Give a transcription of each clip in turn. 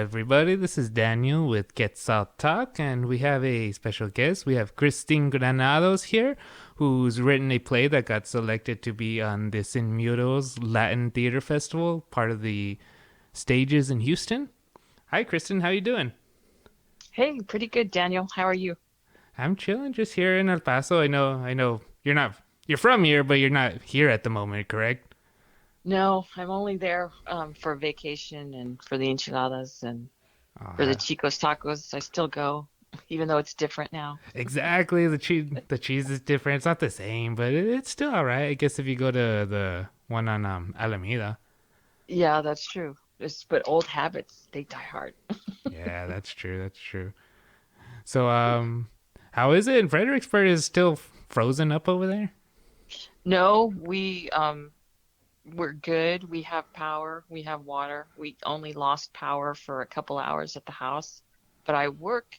everybody. This is Daniel with Get South Talk, and we have a special guest. We have Christine Granados here, who's written a play that got selected to be on the Sin Muros Latin Theater Festival, part of the stages in Houston. Hi, Kristen. How you doing? Hey, pretty good, Daniel. How are you? I'm chilling, just here in El Paso. I know. You're from here, but you're not here at the moment, correct? No, I'm only there for vacation and for the enchiladas and for the Uh, Chicos tacos. I still go, even though it's different now. exactly. The cheese is different. It's not the same, but it's still all right. I guess if you go to the one on Alameda. Yeah, that's true. But old habits, they die hard. Yeah, that's true. That's true. So, how is it in Fredericksburg? Is it still frozen up over there? No, we're good. We have power, we have water. We only lost power for a couple hours at the house. But I work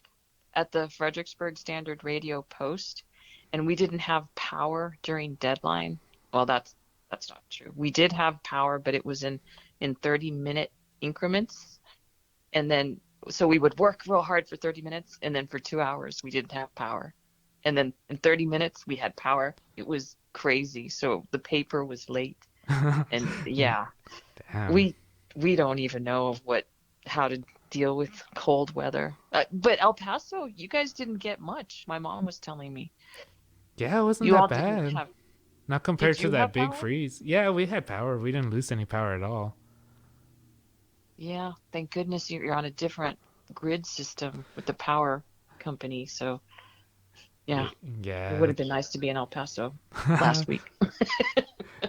at the Fredericksburg Standard Radio Post, and we didn't have power during deadline. Well, that's not true. We did have power, but it was in 30-minute increments. And then so we would work real hard for 30 minutes, and then for 2 hours we didn't have power. And then in 30 minutes we had power. It was crazy. So the paper was late. And yeah, Damn. we we don't even know how to deal with cold weather. But El Paso, you guys didn't get much. My mom was telling me. Yeah, it wasn't You that all didn't bad. have. Not compared Did to you that have big power? freeze. Yeah, we had power. We didn't lose any power at all. Yeah, thank goodness you're on a different grid system with the power company. So, yeah, it would Yeah. have been nice to be in El Paso last week.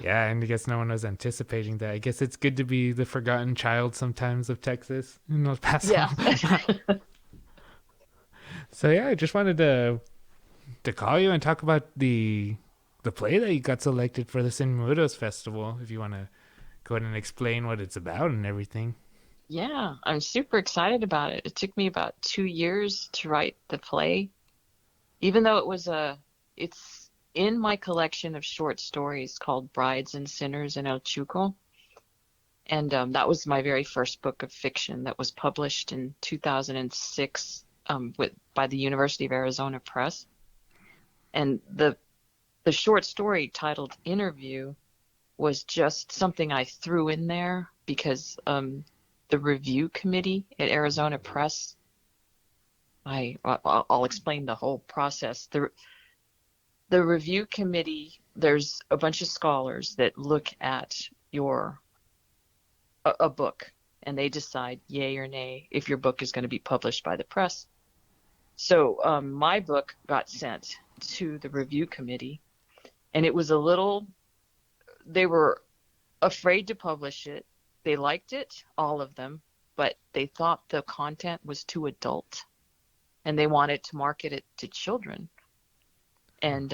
Yeah, and I guess no one was anticipating that. I guess it's good to be the forgotten child sometimes of Texas in El Paso. Yeah. So yeah, I just wanted to call you and talk about the play that you got selected for the Sin Mudos Festival. If you want to go ahead and explain what it's about and everything. Yeah, I'm super excited about it. It took me about 2 years to write the play, even though it's in my collection of short stories called Brides and Sinners in El Chuco. And that was my very first book of fiction that was published in 2006 by the University of Arizona Press. And the short story titled Interview was just something I threw in there because the review committee at Arizona Press, I'll explain the whole process. The review committee, there's a bunch of scholars that look at your a book, and they decide yay or nay if your book is going to be published by the press. So my book got sent to the review committee, and it was a little, they were afraid to publish it. They liked it, all of them, but they thought the content was too adult, and they wanted to market it to children. And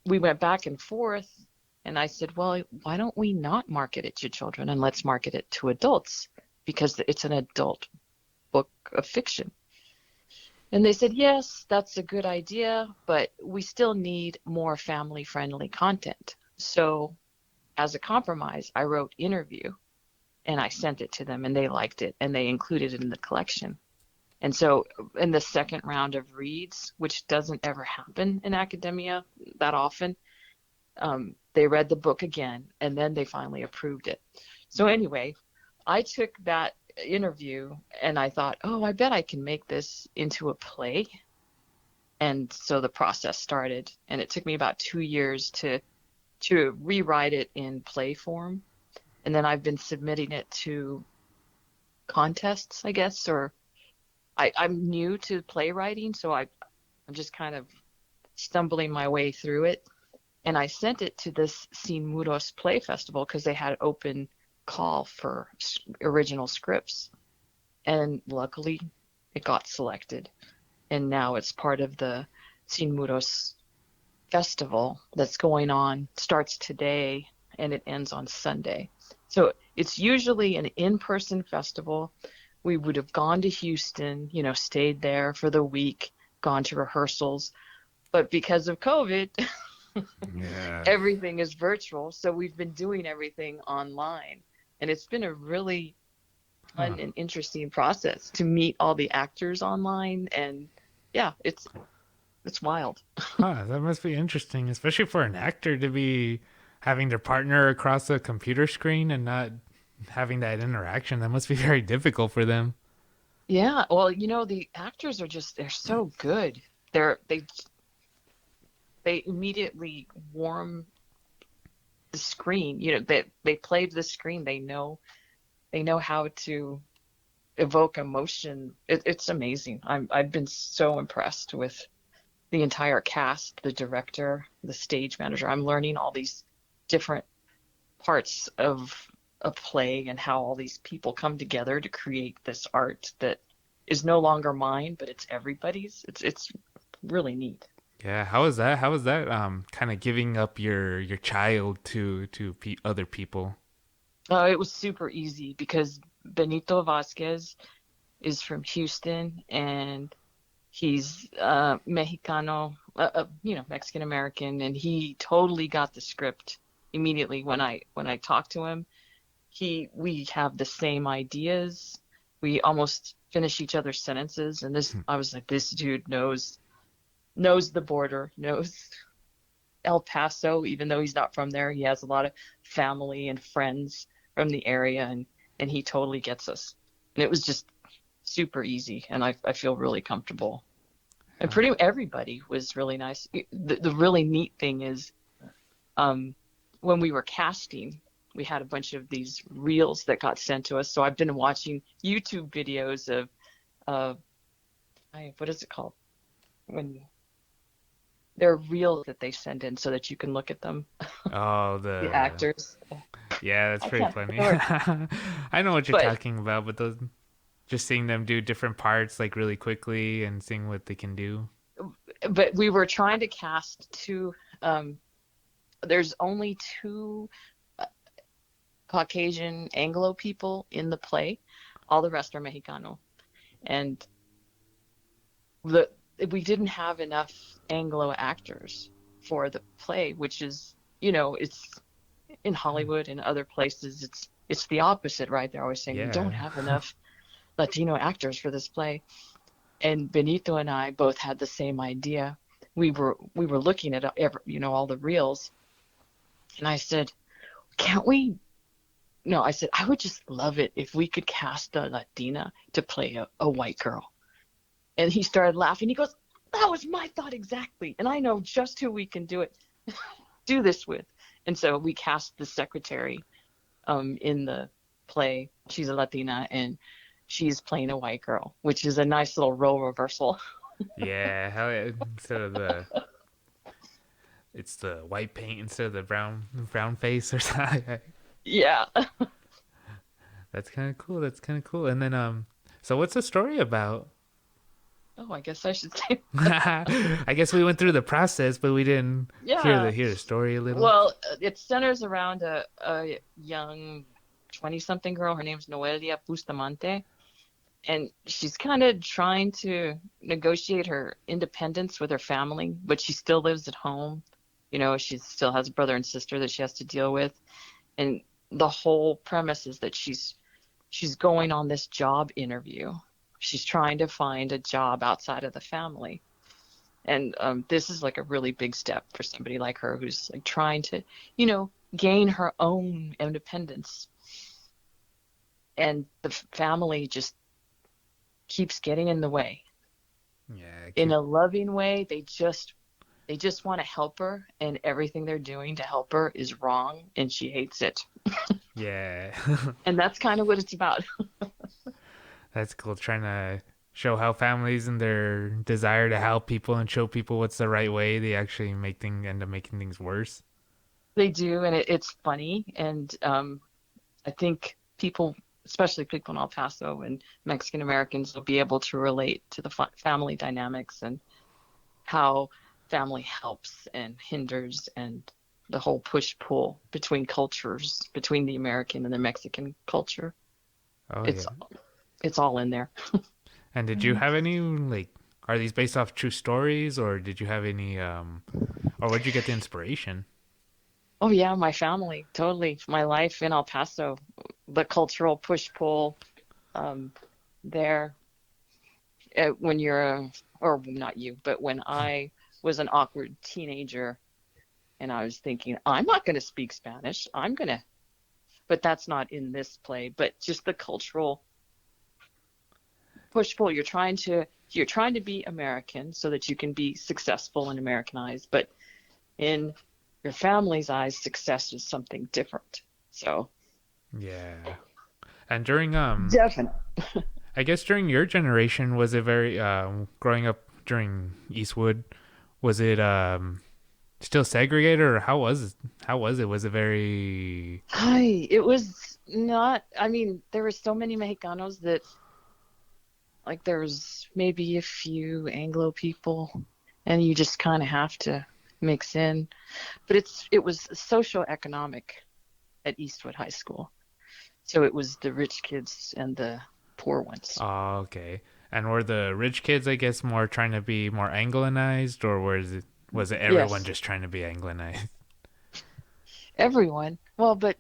we went back and forth, and I said, well, why don't we not market it to children and let's market it to adults because it's an adult book of fiction. And they said, yes, that's a good idea, but we still need more family friendly content. So, as a compromise, I wrote Interview and I sent it to them and they liked it and they included it in the collection. And so, in the second round of reads, which doesn't ever happen in academia that often, they read the book again and then they finally approved it. So, anyway, I took that interview and I thought, oh, I bet I can make this into a play. And so the process started, and it took me about 2 years to rewrite it in play form. And then I've been submitting it to contests, I guess, or I'm new to playwriting, so I'm just kind of stumbling my way through it. And I sent it to this Sin Muros Play Festival because they had open call for original scripts. And luckily, it got selected. And now it's part of the Sin Muros Festival that's going on, starts today, and it ends on Sunday. So it's usually an in-person festival. We would have gone to Houston, stayed there for the week, gone to rehearsals. But because of COVID, Yeah. everything is virtual. So we've been doing everything online. And it's been a really Huh. fun and interesting process to meet all the actors online, and yeah, it's wild. Huh, that must be interesting, especially for an actor to be having their partner across a computer screen and not having that interaction. That must be very difficult for them. Yeah, well, the actors they're so good. They immediately warm the screen. They played the screen. They know how to evoke emotion. It's amazing. I've been so impressed with the entire cast, the director, the stage manager. I'm learning all these different parts of a play and how all these people come together to create this art that is no longer mine, but it's everybody's. It's really neat. Yeah, how is that? How is that? Kind of giving up your child to other people. It was super easy because Benito Vasquez is from Houston, and he's Mexicano, Mexican American, and he totally got the script immediately when I talked to him. We have the same ideas. We almost finish each other's sentences, and this I was like, this dude knows the border, knows El Paso, even though he's not from there. He has a lot of family and friends from the area, and he totally gets us. And it was just super easy, and I feel really comfortable. And Huh. pretty everybody was really nice. The really neat thing is, um, when we were casting, we had a bunch of these reels that got sent to us. So I've been watching YouTube videos of, uh, what is it called? When there are reels that they send in so that you can look at them, Oh, the the actors. yeah, that's I pretty can't funny. remember, I know what you're but talking about, but those just seeing them do different parts like really quickly and seeing what they can do. we were trying to cast two. There's only two uh, Caucasian Anglo people in the play. All the rest are Mexicano, and the we didn't have enough Anglo actors for the play, which is, it's in Hollywood and other places, it's the opposite, right? They're always saying we don't Yeah. have enough Latino actors for this play. And Benito and I both had the same idea. We were looking at all the reels, and I said, "Can't we?" No, I said I would just love it if we could cast a Latina to play a white girl. And he started laughing. He goes, "That was my thought exactly, and I know just who we can do this with." And so we cast the secretary in the play. She's a Latina, and she's playing a white girl, which is a nice little role reversal. Yeah, instead of it's the white paint instead of the brown face or something. Yeah. That's kind of cool. That's kind of cool. And then so what's the story about? Oh, I guess I should say. I guess we went through the process, but we didn't Yeah. hear the story a little. Well, it centers around a young 20-something girl. Her name's Noelia Bustamante, and she's kind of trying to negotiate her independence with her family, but she still lives at home. She still has a brother and sister that she has to deal with, and the whole premise is that she's going on this job interview. She's trying to find a job outside of the family. And this is like a really big step for somebody like her who's like trying to, gain her own independence. And the family just keeps getting in the way. Yeah, In keep a loving way, they just want to help her, and everything they're doing to help her is wrong, and she hates it. yeah. And that's kind of what it's about. That's cool. Trying to show how families and their desire to help people and show people what's the right way, they actually end up making things worse. They do, and it's funny, and I think people, especially people in El Paso and Mexican Americans, will be able to relate to the family dynamics and how family helps and hinders, and the whole push-pull between cultures, between the American and the Mexican culture. Oh yeah. It's it's all in there. And did you have any like are these based off true stories or did you have any or where'd you get the inspiration? Oh yeah, my family, totally. My life in El Paso, the cultural push-pull. there when or not you, but when I was an awkward teenager and I was thinking, I'm not going to speak Spanish. But that's not in this play, but just the cultural push pull. You're trying to be American so that you can be successful and Americanized, but in your family's eyes, success is something different. So Yeah. And during definitely. I guess during your generation, was it very growing up during Eastwood, was it still segregated, or how was it? Was it very Hi, it was not. I mean, there were so many Mexicanos that, like, there was maybe a few Anglo people, and you just kind of have to mix in. But it was socioeconomic at Eastwood High School, so it was the rich kids and the poor ones. Oh, okay. And were the rich kids, I guess, more trying to be more Anglicized, or was it everyone Yes, just trying to be Anglicized? everyone. Well, but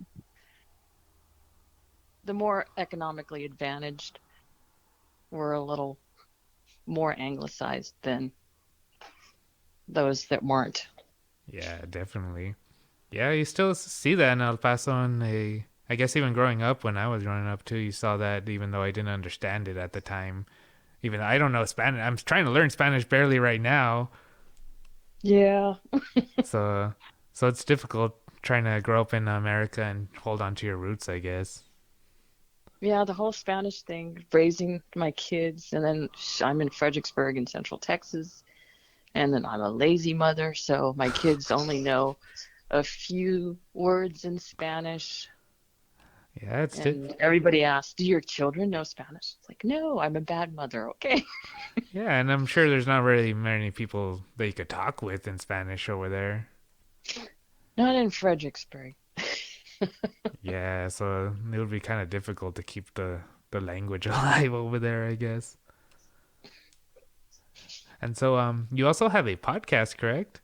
the more economically advantaged were a little more anglicized than those that weren't. Yeah, definitely. Yeah, you still see that in El Paso, and I guess even growing up, when I was growing up too, you saw that even though I didn't understand it at the time. Even though I don't know Spanish, I'm trying to learn Spanish barely right now, Yeah. so so it's difficult trying to grow up in America and hold on to your roots, I guess. Yeah, the whole Spanish thing, raising my kids, and then I'm in Fredericksburg in Central Texas, and then I'm a lazy mother, so my kids only know a few words in Spanish. Yeah, And everybody asks, "Do your children know Spanish?" It's like, "No, I'm a bad mother." Okay. yeah, and I'm sure there's not really many people that you could talk with in Spanish over there. Not in Fredericksburg. Yeah, so it would be kind of difficult to keep the language alive over there, I guess. And so you also have a podcast, correct?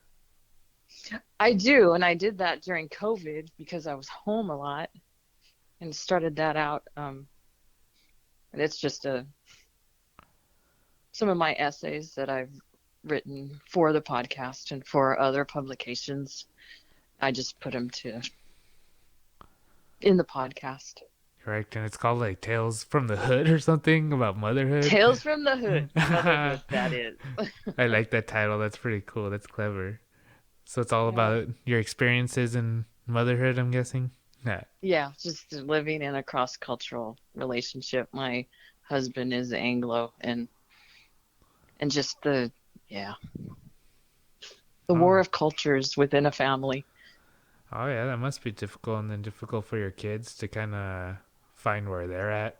I do, and I did that during COVID because I was home a lot and started that out. And it's just some of my essays that I've written for the podcast and for other publications. I just put them to in the podcast. Correct, and it's called like Tales from the Hood or something about motherhood. Tales from the Hood, I Motherhood, that is. like that title. That's pretty cool. That's clever. So it's all Yeah. about your experiences in motherhood, I'm guessing. Yeah. Yeah, just living in a cross-cultural relationship. My husband is Anglo, and just yeah, the war Oh. of cultures within a family. Oh yeah, that must be difficult, and then difficult for your kids to kind of find where they're at,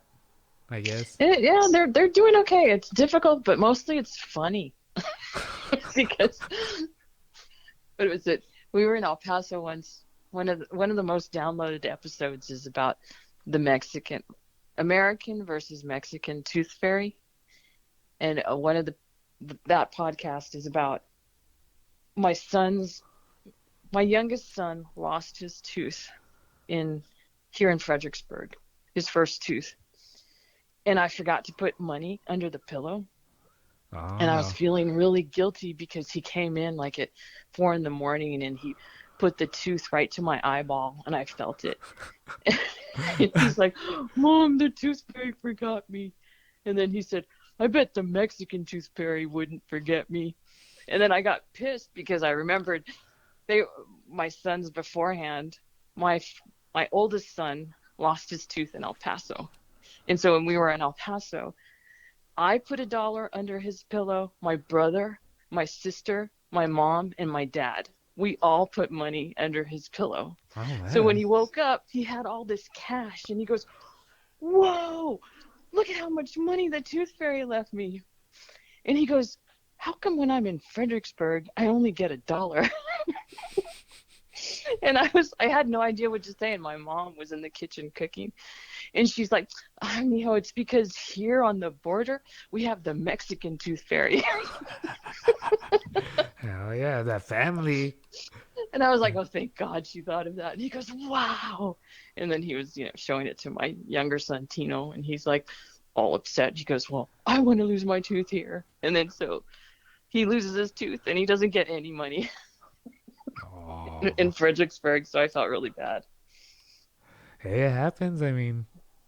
I guess. Yeah, they're doing okay. It's difficult, but mostly it's funny because but it was it we were in El Paso once. One of the most downloaded episodes is about the Mexican American versus Mexican tooth fairy, and one of the that podcast is about my son's my youngest son lost his tooth in here in Fredericksburg, his first tooth, and I forgot to put money under the pillow. And I was Oh. feeling really guilty because he came in like at 4 in the morning and he put the tooth right to my eyeball and I felt it. And he's like, "Mom, the tooth fairy forgot me." And then he said, "I bet the Mexican tooth fairy wouldn't forget me." And then I got pissed because I remembered they my sons beforehand. My my oldest son lost his tooth in El Paso. And so when we were in El Paso, I put $1 under his pillow, my brother, my sister, my mom, and my dad. We all put money under his pillow. Oh So when man. he woke up, he had all this cash and he goes, "Whoa, look at how much money the tooth fairy left me." And he goes, "How come when I'm in Fredericksburg, I only get $1?" And I had no idea what to say. And my mom was in the kitchen cooking. And she's like, "Mijo, it's because here on the border, we have the Mexican tooth fairy." Oh yeah, that family. And I was like, "Oh, thank God she thought of that." And he goes, "Wow." And then he was, showing it to my younger son, Tino. And he's like, all upset. He goes, well, I want to lose my tooth here. And then so he loses his tooth and he doesn't get any money in Oh, Fredericksburg. So I felt really bad. hey, it happens. I mean,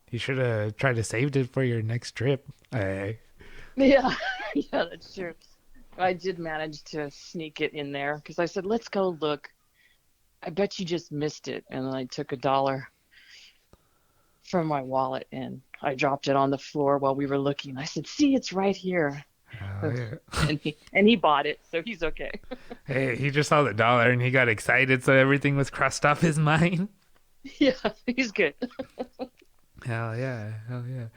you should have tried to save it for your next trip. Hey. Yeah, yeah, that's true. I did manage to sneak it in there because I said, let's go look. I bet you just missed it. And then I took $1 from my wallet and I dropped it on the floor while we were looking. I said, see, it's right here. Oh yeah. And he bought it, so he's okay. Hey, he just saw the dollar and he got excited, so everything was crossed off his mind. Yeah, he's good. Hell yeah, hell yeah.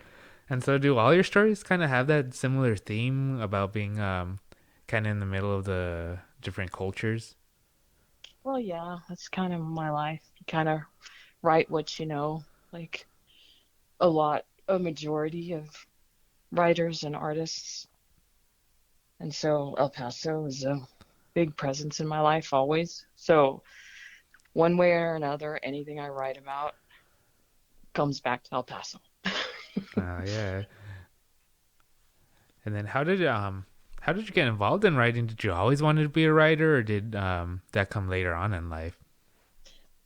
And so, do all your stories kind of have that similar theme about being kind of in the middle of the different cultures? Well, yeah, that's kind of my life. You kind of write what you know, like a majority of writers and artists. And so El Paso is a big presence in my life always. So one way or another, anything I write about comes back to El Paso. Oh yeah. And then, how did you get involved in writing? Did you always wanted to be a writer, or did that come later on in life?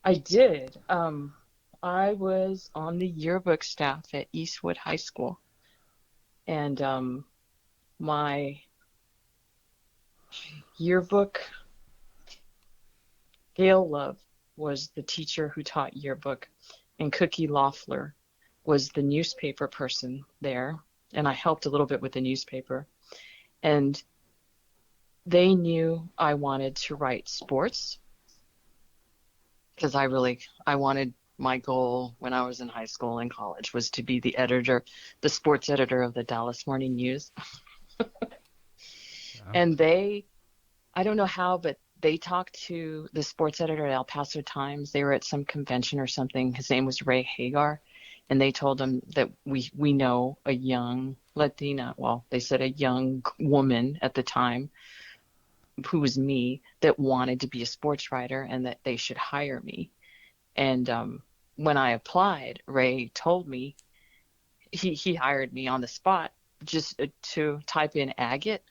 I did. I was on the yearbook staff at Eastwood High School, and my yearbook, Gail Love, was the teacher who taught yearbook, and Cookie Loeffler was the newspaper person there, and I helped a little bit with the newspaper. And they knew I wanted to write sports because I wanted my goal when I was in high school and college was to be the sports editor of the Dallas Morning News. Oh, And I don't know how, but they talked to the sports editor at El Paso Times. They were at some convention or something. His name was Ray Hagar, and they told him that we know a young Latina, well, they said a young woman at the time, who was me, that wanted to be a sports writer and that they should hire me. And when I applied, Ray told me he hired me on the spot just to type in agate,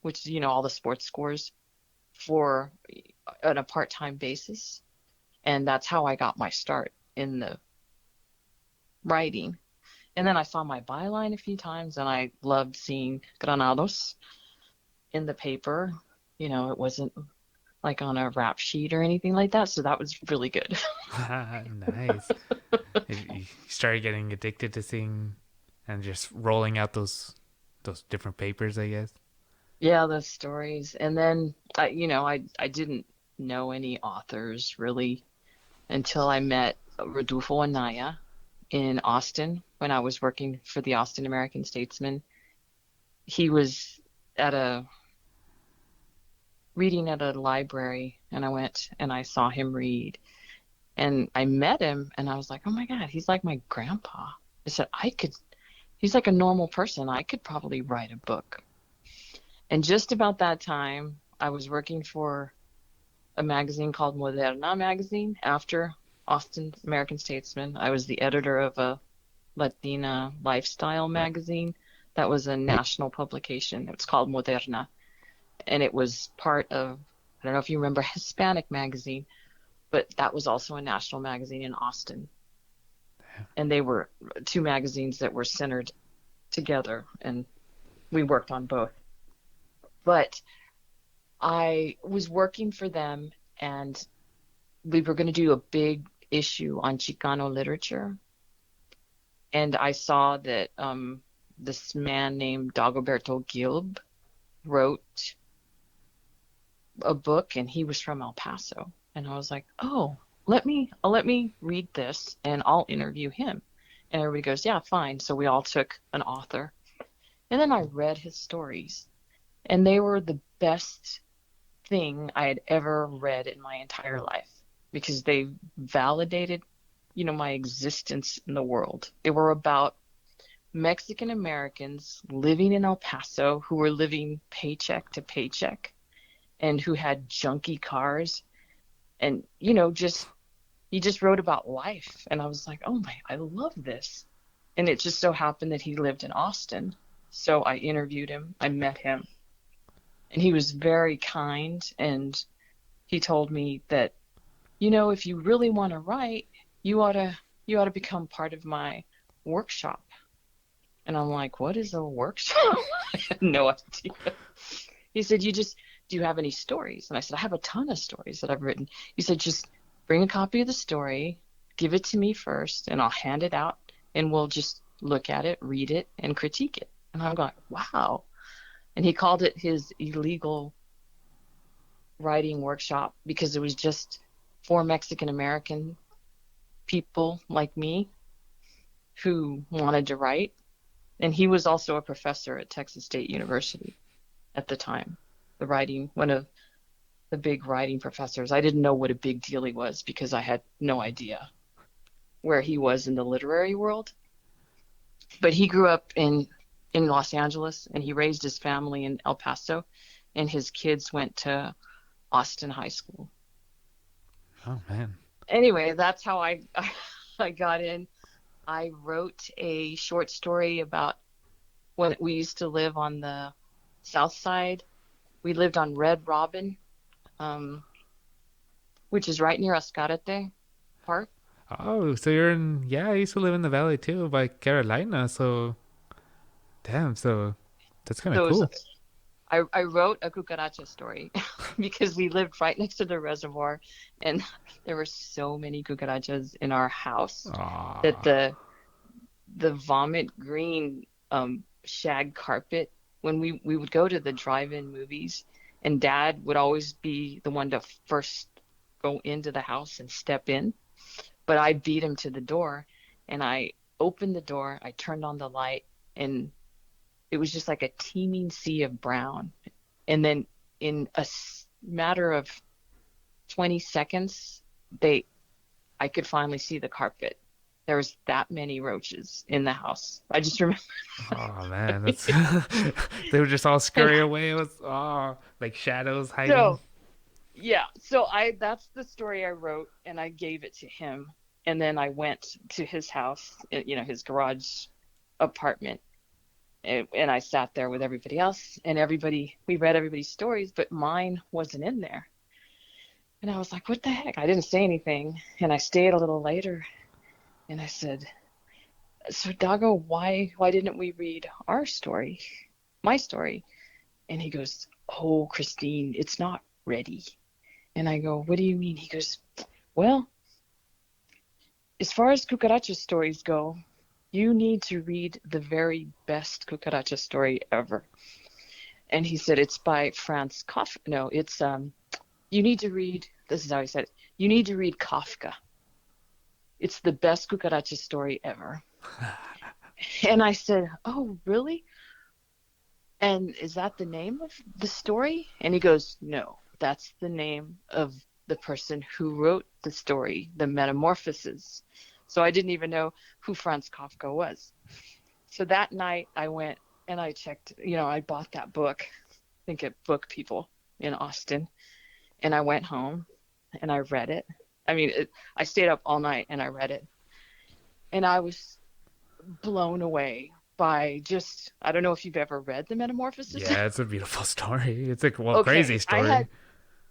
which all the sports scores for on a part-time basis, and that's how I got my start in the writing. And then I saw my byline a few times, and I loved seeing Granados in the paper. It wasn't like on a rap sheet or anything like that, so that was really good. nice. You started getting addicted to seeing and just rolling out those different papers, I guess. Yeah, those stories. And then I didn't know any authors really until I met Rodolfo Anaya in Austin when I was working for the Austin American Statesman. He was at a reading at a library, and I went and I saw him read, and I met him, and I was like, oh my God, he's like my grandpa. I said, he's like a normal person. I could probably write a book. And just about that time, I was working for a magazine called Moderna magazine after Austin American Statesman. I was the editor of a Latina lifestyle magazine that was a national publication. It was called Moderna, and it was part of, I don't know if you remember, Hispanic magazine, but that was also a national magazine in Austin. And they were two magazines that were centered together, and we worked on both. But I was working for them, and we were going to do a big issue on Chicano literature. And I saw that this man named Dagoberto Gilb wrote a book, and he was from El Paso. And I was like, oh, let me read this, and I'll interview him. And everybody goes, yeah, fine. So we all took an author, and then I read his stories, and they were the best thing I had ever read in my entire life because they validated, my existence in the world. They were about Mexican Americans living in El Paso who were living paycheck to paycheck and who had junky cars, and just he just wrote about life, and I was like, oh my, I love this. And it just so happened that he lived in Austin. So I interviewed him, I met him, and he was very kind. And he told me that, if you really want to write, you ought to become part of my workshop. And I'm like, what is a workshop? I had no idea. He said, do you have any stories? And I said, I have a ton of stories that I've written. He said, just bring a copy of the story, give it to me first, and I'll hand it out, and we'll just look at it, read it, and critique it. And I'm going, wow. And he called it his illegal writing workshop because it was just for Mexican American people like me who wanted to write. And he was also a professor at Texas State University at the time, one of the big writing professors. I didn't know what a big deal he was because I had no idea where he was in the literary world. But he grew up in Los Angeles, and he raised his family in El Paso, and his kids went to Austin High School. Oh man. Anyway, that's how I got in. I wrote a short story about when we used to live on the south side. We lived on Red Robin, which is right near Ascarate Park. Oh, so you're in, yeah, I used to live in the valley too by Carolina. So, damn, so that's kind of So it was, cool. I wrote a cucaracha story because we lived right next to the reservoir, and there were so many cucarachas in our house that Ah, the vomit green shag carpet, when we would go to the drive-in movies, and Dad would always be the one to first go into the house and step in, but I beat him to the door, and I opened the door, I turned on the light, and it was just like a teeming sea of brown. And then in a matter of 20 seconds, I could finally see the carpet. There was that many roaches in the house. I just remember. oh man, that's they would just all And scurry away. It was like shadows hiding. so, yeah, so I that's the story I wrote, and I gave it to him. And then I went to his house, his garage apartment, and I sat there with everybody else, and we read everybody's stories, but mine wasn't in there. And I was like, what the heck? I didn't say anything. And I stayed a little later, and I said, so Dago, why didn't we read our story, my story? And he goes, oh, Christine, it's not ready. And I go, what do you mean? He goes, well, as far as cucaracha stories go, you need to read the very best cucaracha story ever. And he said, it's by Franz Kafka. No, it's you need to read, this is how he said it, you need to read Kafka. It's the best cucaracha story ever. And I said, oh, really? And is that the name of the story? And he goes, no, that's the name of the person who wrote the story, the Metamorphosis. So I didn't even know who Franz Kafka was. So that night I went and I checked, I bought that book, I think at Book People in Austin. And I went home and I read it. I mean, I stayed up all night and I read it. And I was blown away by I don't know if you've ever read The Metamorphosis. Yeah, it's a beautiful story. It's like, well, crazy Okay, story.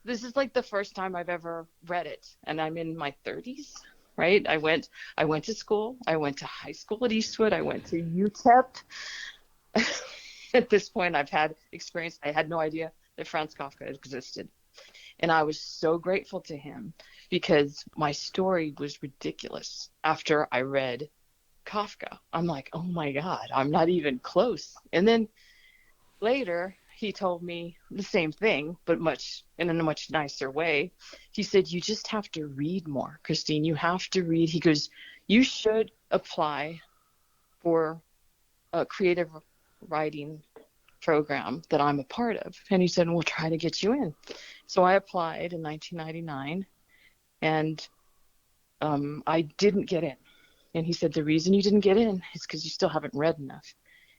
this is like the first time I've ever read it, and I'm in my 30s, right? I went to school. I went to high school at Eastwood. I went to UTEP. At this point, I've had experience. I had no idea that Franz Kafka existed. And I was so grateful to him because my story was ridiculous after I read Kafka. I'm like, oh my God, I'm not even close. And then later, he told me the same thing, but in a much nicer way. He said, you just have to read more, Christine. You have to read. He goes, you should apply for a creative writing program that I'm a part of. And he said, we'll try to get you in. So I applied in 1999, and I didn't get in. And he said, the reason you didn't get in is because you still haven't read enough.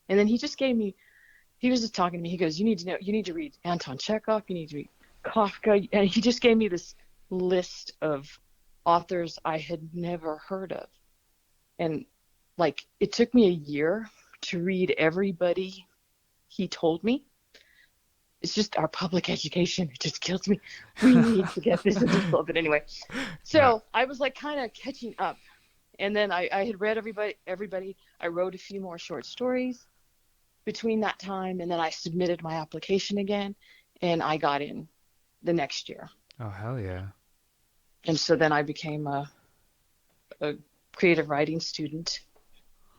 And then he was just talking to me. He goes, you need to read Anton Chekhov, you need to read Kafka. And he just gave me this list of authors I had never heard of. And like it took me a year to read everybody he told me. It's just our public education. It just kills me. We need to get this into school. But anyway, No. so I was like kind of catching up. And then I had read everybody. I wrote a few more short stories between that time. And then I submitted my application again and I got in the next year. Oh, hell yeah. And so then I became a creative writing student.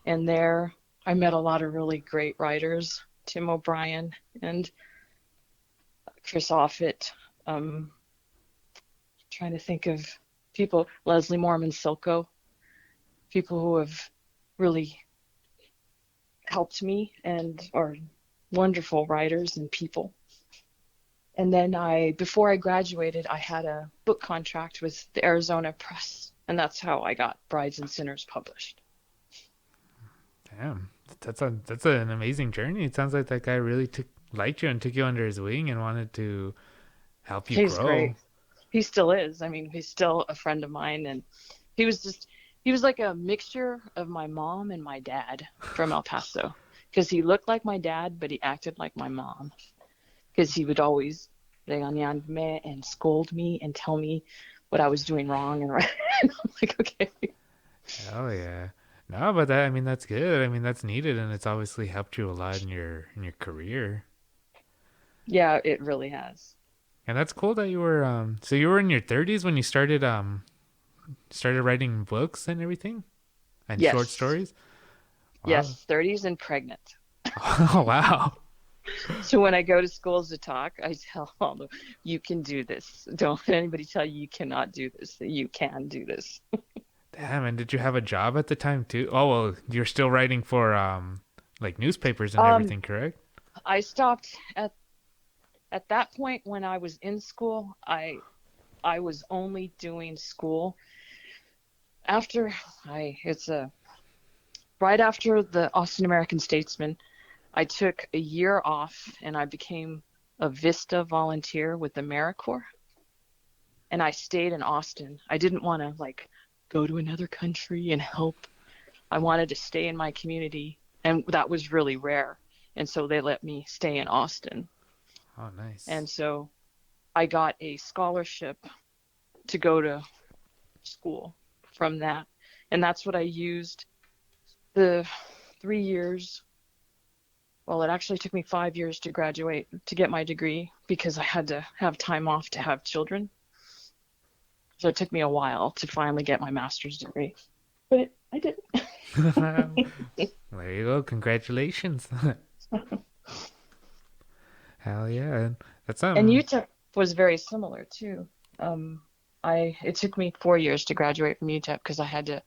And there I met a lot of really great writers, Tim O'Brien and Chris Offutt. Trying to think of people, Leslie Mormon Silko, people who have really helped me and are wonderful writers and people. And then before I graduated, I had a book contract with the Arizona Press, and that's how I got Brides and Sinners published. Damn. That's an amazing journey. It sounds like that guy really liked you and took you under his wing and wanted to help you He's grow. great. He still is. I mean, he's still a friend of mine, and he was just he was like a mixture of my mom and my dad from El Paso, because he looked like my dad, but he acted like my mom, because he would always regañarme and scold me and tell me what I was doing wrong and right. And I'm like, okay. Hell yeah. No, but I mean, that's good. I mean, that's needed, and it's obviously helped you a lot in your career. Yeah, it really has. And that's cool that you were so you were in your 30s when you started writing books and everything and short Yes. stories. Wow. Yes, 30s and pregnant. Oh, wow. So when I go to schools to talk, I tell all them, you can do this. Don't let anybody tell you you cannot do this, that you can do this. Damn, and did you have a job at the time too? Oh, well, you're still writing for like newspapers and Um, everything, correct? I stopped at that point when I was in school. I was only doing school after I it's a right after the Austin American Statesman. I took a year off and I became a Vista volunteer with the AmeriCorps, and I stayed in Austin. I didn't want to like go to another country and help. I wanted to stay in my community, and that was really rare. And so they let me stay in Austin. Oh, nice. And so I got a scholarship to go to school from that. And that's what I used the 3 years. Well, it actually took me 5 years to graduate to get my degree because I had to have time off to have children. So it took me a while to finally get my master's degree. But I did. There you go. Congratulations. Hell yeah. That's And UTEP was very similar too. Um, it took me 4 years to graduate from UTEP because I had to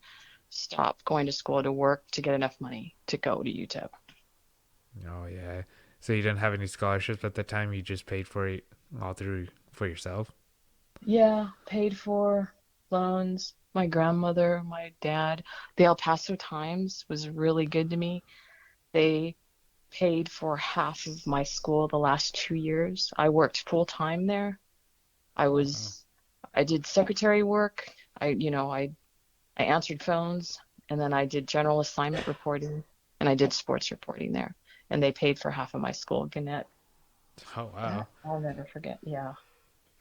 stop going to school to work to get enough money to go to UTEP. Oh yeah. So you didn't have any scholarships at the time, you just paid for it all through for yourself? Yeah, paid for loans. My grandmother, my dad, the El Paso Times was really good to me. They paid for half of my school the last 2 years. I worked full time there. I Wow. was, I did secretary work. I answered phones, and then I did general assignment reporting, and I did sports reporting there. And they paid for half of my school, Gannett. Oh wow. That I'll never forget. Yeah,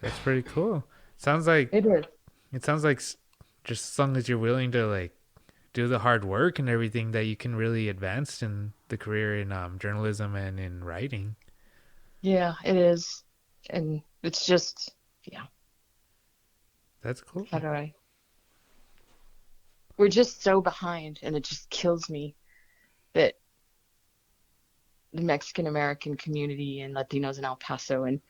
That's pretty cool. Sounds like it is. it sounds like just as long as you're willing to like do the hard work and everything that you can really advance in the career in journalism and in writing. Yeah, it is. And it's just, yeah, That's cool. how do I? We're just so behind, and it just kills me that the Mexican American community and Latinos in El Paso, and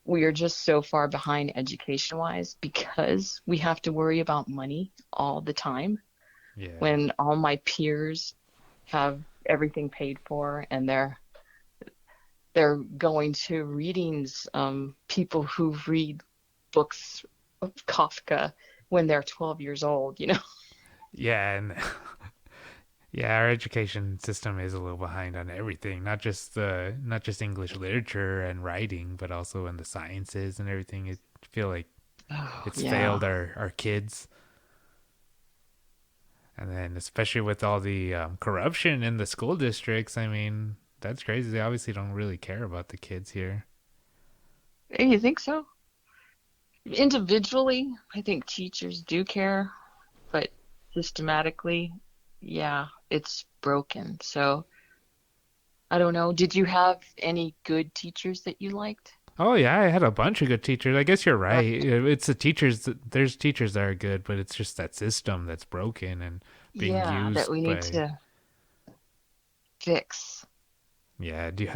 we are just so far behind education wise because we have to worry about money all the time Yeah. when all my peers have everything paid for and they're going to readings, people who read books of Kafka when they're 12 years old, you know. Yeah, and yeah, our education system is a little behind on everything, not just English literature and writing, but also in the sciences and everything. I feel like Oh, it's yeah. failed our kids. And then, especially with all the corruption in the school districts, I mean, that's crazy. They obviously don't really care about the kids here. Hey, you think so? Individually, I think teachers do care, but systematically, yeah, it's broken. So I don't know. Did you have any good teachers that you liked? Oh yeah, I had a bunch of good teachers. I guess you're right. Right. It's the teachers. There's teachers that are good, but it's just that system that's broken and being Yeah, that used we need by. to fix. Yeah. Do you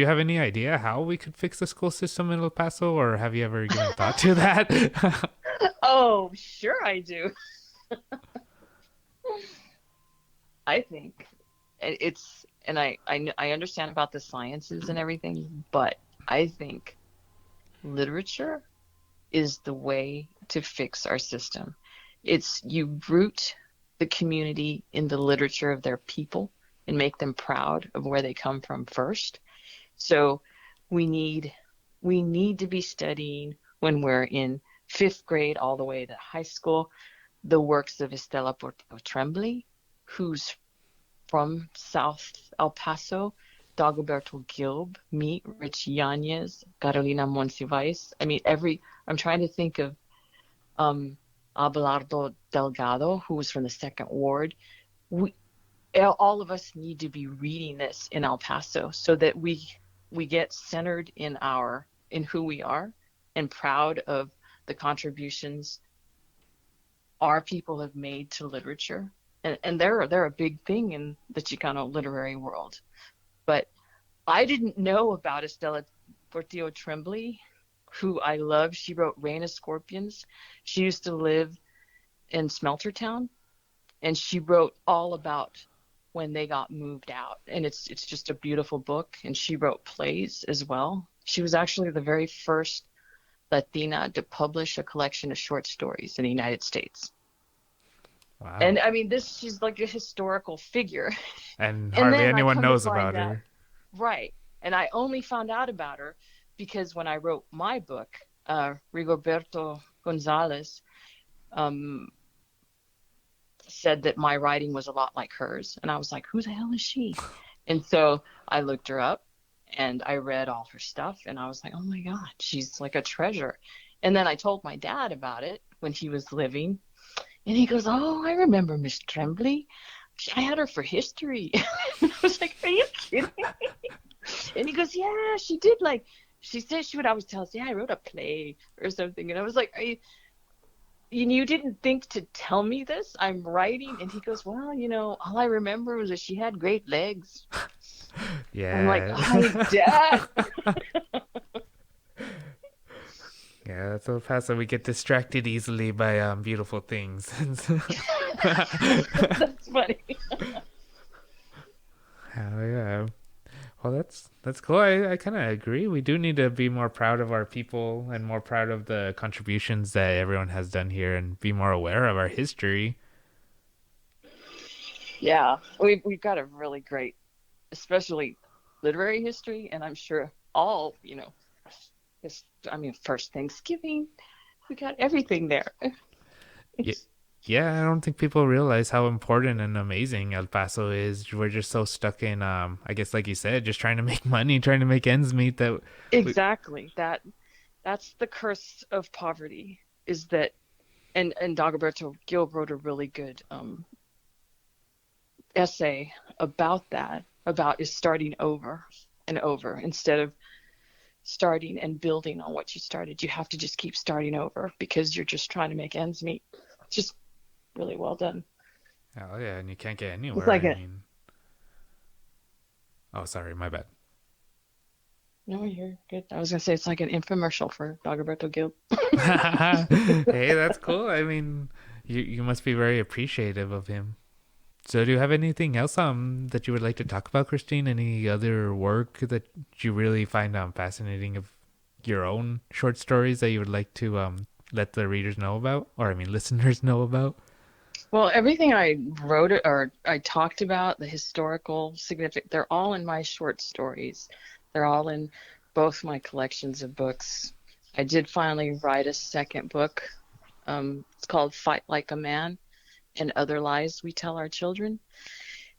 have any idea how we could fix the school system in El Paso, or have you ever given thought to that? Oh, sure I do. I think it's, and I understand about the sciences and everything, but I think literature is the way to fix our system. It's you root the community in the literature of their people and make them proud of where they come from first. So we need we need to be studying when we're in fifth grade all the way to high school the works of Estela Porto Tremblay, who's from South El Paso, Dagoberto Gilb, me, Rich Yanez, Carolina Monsiváis. I mean, I'm trying to think of um, Abelardo Delgado, who was from the Second Ward. We, all of us need to be reading this in El Paso so that we get centered in who we are and proud of the contributions our people have made to literature. And they're a big thing in the Chicano literary world. But I didn't know about Estela Portillo Tremblay, who I love. She wrote Reign of Scorpions. She used to live in Smeltertown, and she wrote all about when they got moved out. And it's just a beautiful book. And she wrote plays as well. She was actually the very first Latina to publish a collection of short stories in the United States. Wow. And I mean, this she's like a historical figure. And And hardly then I anyone come to knows about find out, her. right. And I only found out about her because when I wrote my book, Rigoberto Gonzalez um, said that my writing was a lot like hers. And I was like, who the hell is she? And so I looked her up and I read all her stuff and I was like, oh my God, she's like a treasure. And then I told my dad about it when he was living. And he goes, oh, I remember Miss Tremblay. I had her for history. And I was like, are you kidding me? And he goes, yeah, she did like, she said she would always tell us, yeah, I wrote a play or something. And I was like, you didn't think to tell me this? I'm writing. And he goes, well, all I remember was that she had great legs. I'm like, Yeah. oh, Dad. Yeah, that's El Paso. We get distracted easily by beautiful things. That's funny. Hell yeah. Well, that's cool. I kind of agree. We do need to be more proud of our people and more proud of the contributions that everyone has done here and be more aware of our history. Yeah, we've got a really great, especially literary history, and I'm sure all, his, I mean, first Thanksgiving, we got everything there. Yeah, It's yeah, I don't think people realize how important and amazing El Paso is. We're just so stuck in, I guess, like you said, just trying to make money, trying to make ends meet. We, exactly that's the curse of poverty is that, and Dagoberto Gil wrote a really good essay about that, about is starting over and over instead of starting and building on what you started. You have to just keep starting over because you're just trying to make ends meet. Just really well done. oh yeah, and you can't get It's anywhere. like I a mean, oh sorry, my bad. no, you're good. I was gonna say it's like an infomercial for Dagoberto Gil. Hey, that's cool. I mean, you must be very appreciative of him. So, do you have anything else that you would like to talk about, Christine? Any other work that you really find fascinating of your own short stories that you would like to let the readers know about, or I mean, listeners know about? Well, everything I wrote or I talked about, the historical significant, they're all in my short stories. They're all in both my collections of books. I did finally write a second book. It's called Fight Like a Man, and Other Lies We Tell Our Children.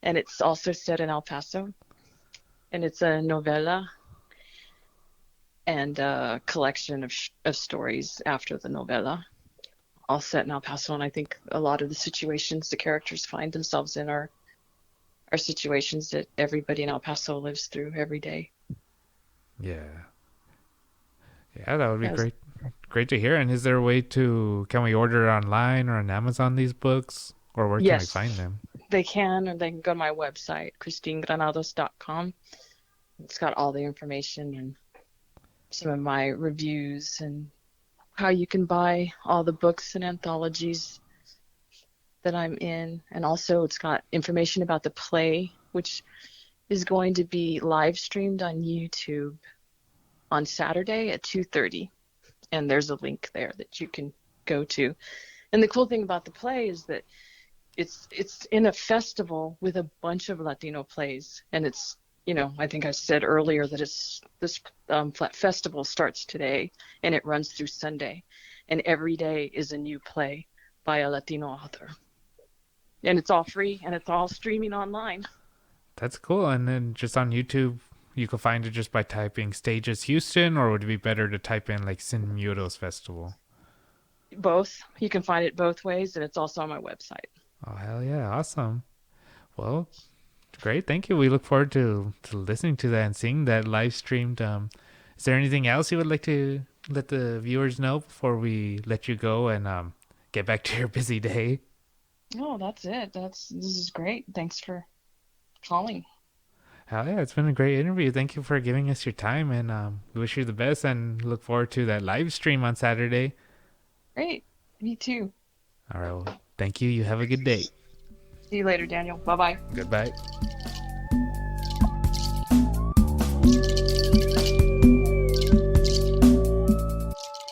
And it's also set in El Paso. And it's a novella and a collection of stories after the novella, all set in El Paso. And I think a lot of the situations the characters find themselves in are situations that everybody in El Paso lives through every day. Yeah. Yeah, that would be As, great. Great to hear. And is there a way can we order online or on Amazon these books? Or where can we yes, find them? they can, or they can go to my website, ChristineGranados.com. It's got all the information and some of my reviews and how you can buy all the books and anthologies that I'm in. And also it's got information about the play, which is going to be live streamed on YouTube on Saturday at 2:30. And there's a link there that you can go to. And the cool thing about the play is that it's in a festival with a bunch of Latino plays, and it's, I think I said earlier that this festival starts today and it runs through Sunday, and every day is a new play by a Latino author, and it's all free and it's all streaming online. That's cool. And then just on YouTube, you can find it just by typing Stages Houston, or would it be better to type in like Sin Muros Festival? Both. You can find it both ways, and it's also on my website. Oh, hell yeah. Awesome. Well, great. Thank you. We look forward to listening to that and seeing that live streamed. Is there anything else you would like to let the viewers know before we let you go and get back to your busy day? Oh, that's it. This is great. Thanks for calling. Hell yeah, it's been a great interview. Thank you for giving us your time, and we wish you the best and look forward to that live stream on Saturday. Great. Me too. All right, well, thank you. You have a good day. See you later, Daniel. Bye bye. Goodbye.